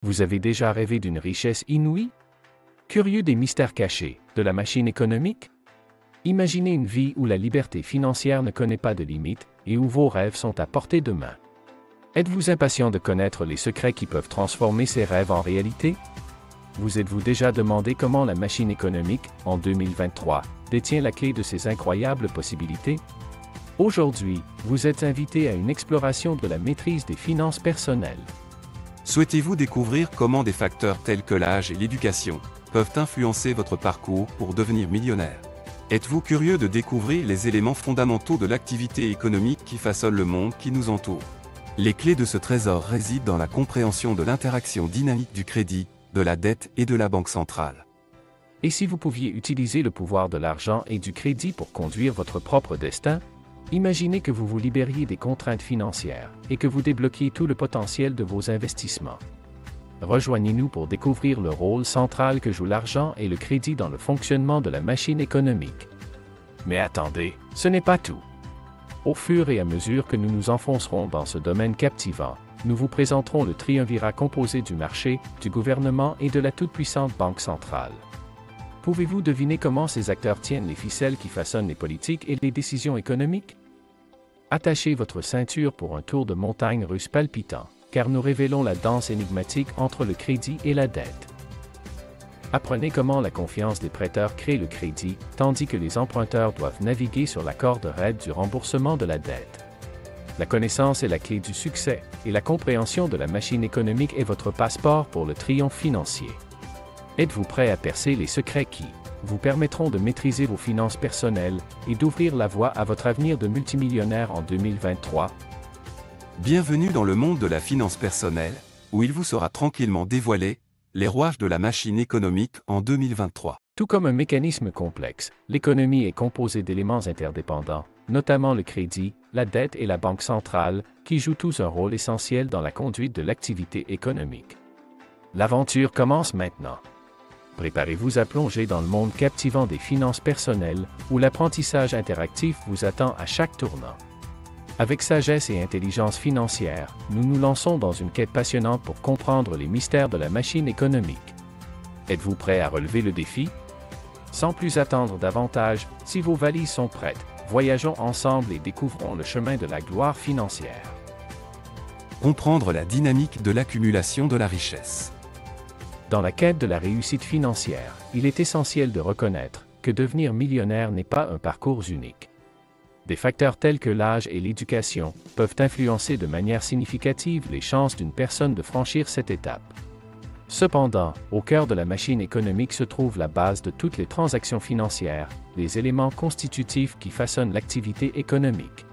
Vous avez déjà rêvé d'une richesse inouïe? Curieux des mystères cachés de la machine économique? Imaginez une vie où la liberté financière ne connaît pas de limites et où vos rêves sont à portée de main. Êtes-vous impatient de connaître les secrets qui peuvent transformer ces rêves en réalité? Vous êtes-vous déjà demandé comment la machine économique, en 2023, détient la clé de ces incroyables possibilités? Aujourd'hui, vous êtes invité à une exploration de la maîtrise des finances personnelles. Souhaitez-vous découvrir comment des facteurs tels que l'âge et l'éducation peuvent influencer votre parcours pour devenir millionnaire? Êtes-vous curieux de découvrir les éléments fondamentaux de l'activité économique qui façonne le monde qui nous entoure? Les clés de ce trésor résident dans la compréhension de l'interaction dynamique du crédit, de la dette et de la banque centrale. Et si vous pouviez utiliser le pouvoir de l'argent et du crédit pour conduire votre propre destin? Imaginez que vous vous libériez des contraintes financières et que vous débloquiez tout le potentiel de vos investissements. Rejoignez-nous pour découvrir le rôle central que joue l'argent et le crédit dans le fonctionnement de la machine économique. Mais attendez, ce n'est pas tout. Au fur et à mesure que nous nous enfoncerons dans ce domaine captivant, nous vous présenterons le triumvirat composé du marché, du gouvernement et de la toute-puissante banque centrale. Pouvez-vous deviner comment ces acteurs tiennent les ficelles qui façonnent les politiques et les décisions économiques? Attachez votre ceinture pour un tour de montagne russe palpitant, car nous révélons la danse énigmatique entre le crédit et la dette. Apprenez comment la confiance des prêteurs crée le crédit, tandis que les emprunteurs doivent naviguer sur la corde raide du remboursement de la dette. La connaissance est la clé du succès, et la compréhension de la machine économique est votre passeport pour le triomphe financier. Êtes-vous prêt à percer les secrets qui vous permettront de maîtriser vos finances personnelles et d'ouvrir la voie à votre avenir de multimillionnaire en 2023? Bienvenue dans le monde de la finance personnelle, où il vous sera tranquillement dévoilé les rouages de la machine économique en 2023. Tout comme un mécanisme complexe, l'économie est composée d'éléments interdépendants, notamment le crédit, la dette et la banque centrale, qui jouent tous un rôle essentiel dans la conduite de l'activité économique. L'aventure commence maintenant. Préparez-vous à plonger dans le monde captivant des finances personnelles, où l'apprentissage interactif vous attend à chaque tournant. Avec sagesse et intelligence financière, nous nous lançons dans une quête passionnante pour comprendre les mystères de la machine économique. Êtes-vous prêt à relever le défi? Sans plus attendre davantage, si vos valises sont prêtes, voyageons ensemble et découvrons le chemin de la gloire financière. Comprendre la dynamique de l'accumulation de la richesse. Dans la quête de la réussite financière, il est essentiel de reconnaître que devenir millionnaire n'est pas un parcours unique. Des facteurs tels que l'âge et l'éducation peuvent influencer de manière significative les chances d'une personne de franchir cette étape. Cependant, au cœur de la machine économique se trouve la base de toutes les transactions financières, les éléments constitutifs qui façonnent l'activité économique.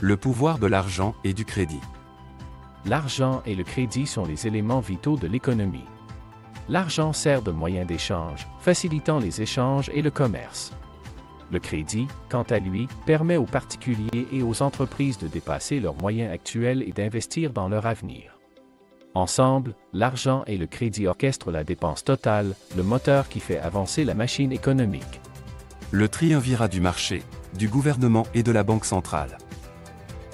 Le pouvoir de l'argent et du crédit. L'argent et le crédit sont les éléments vitaux de l'économie. L'argent sert de moyen d'échange, facilitant les échanges et le commerce. Le crédit, quant à lui, permet aux particuliers et aux entreprises de dépasser leurs moyens actuels et d'investir dans leur avenir. Ensemble, l'argent et le crédit orchestrent la dépense totale, le moteur qui fait avancer la machine économique. Le triumvirat du marché, du gouvernement et de la banque centrale.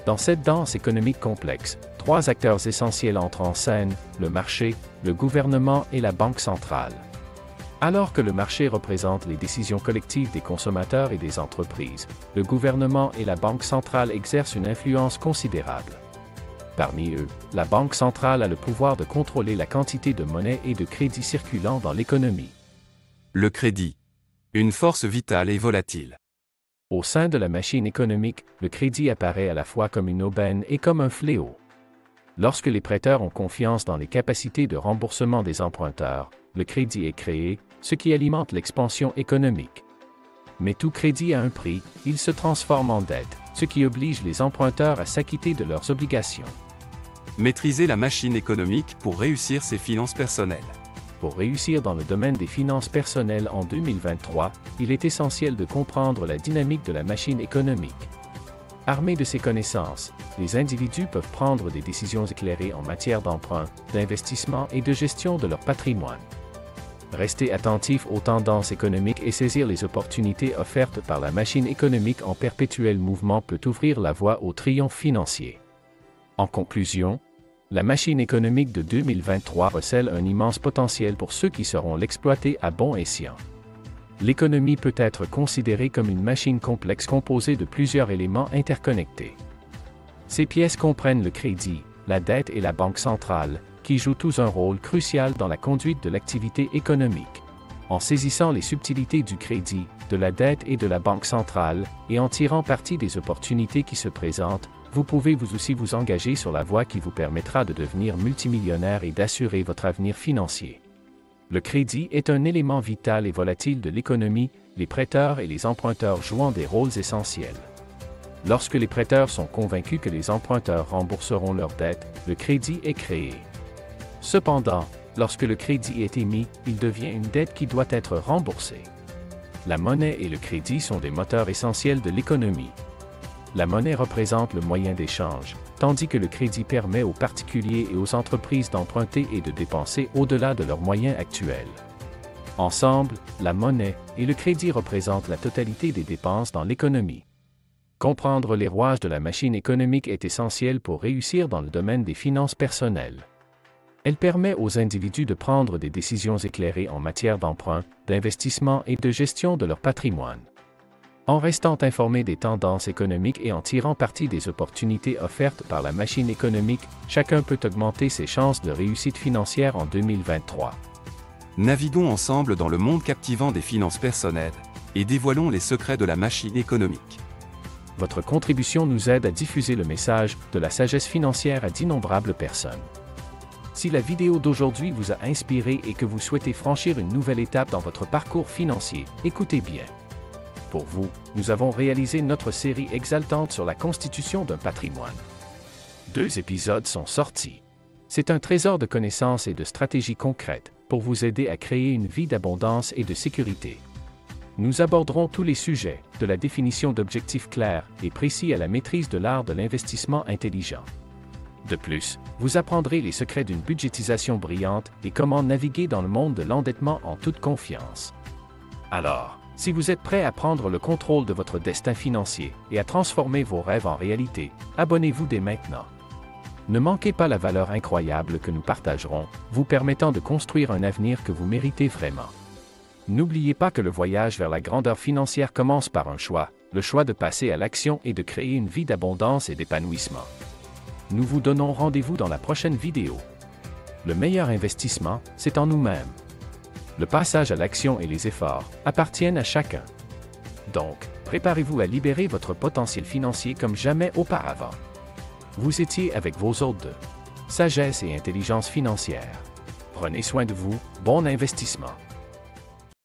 Dans cette danse économique complexe, trois acteurs essentiels entrent en scène, le marché, le gouvernement et la banque centrale. Alors que le marché représente les décisions collectives des consommateurs et des entreprises, le gouvernement et la banque centrale exercent une influence considérable. Parmi eux, la banque centrale a le pouvoir de contrôler la quantité de monnaie et de crédit circulant dans l'économie. Le crédit. Une force vitale et volatile. Au sein de la machine économique, le crédit apparaît à la fois comme une aubaine et comme un fléau. Lorsque les prêteurs ont confiance dans les capacités de remboursement des emprunteurs, le crédit est créé, ce qui alimente l'expansion économique. Mais tout crédit a un prix, il se transforme en dette, ce qui oblige les emprunteurs à s'acquitter de leurs obligations. Maîtriser la machine économique pour réussir ses finances personnelles. Pour réussir dans le domaine des finances personnelles en 2023, il est essentiel de comprendre la dynamique de la machine économique. Armés de ces connaissances, les individus peuvent prendre des décisions éclairées en matière d'emprunt, d'investissement et de gestion de leur patrimoine. Restez attentifs aux tendances économiques et saisir les opportunités offertes par la machine économique en perpétuel mouvement peut ouvrir la voie au triomphe financier. En conclusion, La machine économique de 2023 recèle un immense potentiel pour ceux qui sauront l'exploiter à bon escient. L'économie peut être considérée comme une machine complexe composée de plusieurs éléments interconnectés. Ces pièces comprennent le crédit, la dette et la banque centrale, qui jouent tous un rôle crucial dans la conduite de l'activité économique. En saisissant les subtilités du crédit, de la dette et de la banque centrale, et en tirant parti des opportunités qui se présentent, vous pouvez vous aussi vous engager sur la voie qui vous permettra de devenir multimillionnaire et d'assurer votre avenir financier. Le crédit est un élément vital et volatile de l'économie, les prêteurs et les emprunteurs jouant des rôles essentiels. Lorsque les prêteurs sont convaincus que les emprunteurs rembourseront leurs dettes, le crédit est créé. Cependant, lorsque le crédit est émis, il devient une dette qui doit être remboursée. La monnaie et le crédit sont des moteurs essentiels de l'économie. La monnaie représente le moyen d'échange, tandis que le crédit permet aux particuliers et aux entreprises d'emprunter et de dépenser au-delà de leurs moyens actuels. Ensemble, la monnaie et le crédit représentent la totalité des dépenses dans l'économie. Comprendre les rouages de la machine économique est essentiel pour réussir dans le domaine des finances personnelles. Elle permet aux individus de prendre des décisions éclairées en matière d'emprunt, d'investissement et de gestion de leur patrimoine. En restant informé des tendances économiques et en tirant parti des opportunités offertes par la machine économique, chacun peut augmenter ses chances de réussite financière en 2023. Naviguons ensemble dans le monde captivant des finances personnelles et dévoilons les secrets de la machine économique. Votre contribution nous aide à diffuser le message de la sagesse financière à d'innombrables personnes. Si la vidéo d'aujourd'hui vous a inspiré et que vous souhaitez franchir une nouvelle étape dans votre parcours financier, écoutez bien. Pour vous, nous avons réalisé notre série exaltante sur la constitution d'un patrimoine. 2 épisodes sont sortis. C'est un trésor de connaissances et de stratégies concrètes pour vous aider à créer une vie d'abondance et de sécurité. Nous aborderons tous les sujets, de la définition d'objectifs clairs et précis à la maîtrise de l'art de l'investissement intelligent. De plus, vous apprendrez les secrets d'une budgétisation brillante et comment naviguer dans le monde de l'endettement en toute confiance. Alors, si vous êtes prêt à prendre le contrôle de votre destin financier et à transformer vos rêves en réalité, abonnez-vous dès maintenant. Ne manquez pas la valeur incroyable que nous partagerons, vous permettant de construire un avenir que vous méritez vraiment. N'oubliez pas que le voyage vers la grandeur financière commence par un choix, le choix de passer à l'action et de créer une vie d'abondance et d'épanouissement. Nous vous donnons rendez-vous dans la prochaine vidéo. Le meilleur investissement, c'est en nous-mêmes. Le passage à l'action et les efforts appartiennent à chacun. Donc, préparez-vous à libérer votre potentiel financier comme jamais auparavant. Vous étiez avec vos hôtes de sagesse et intelligence financière. Prenez soin de vous, bon investissement.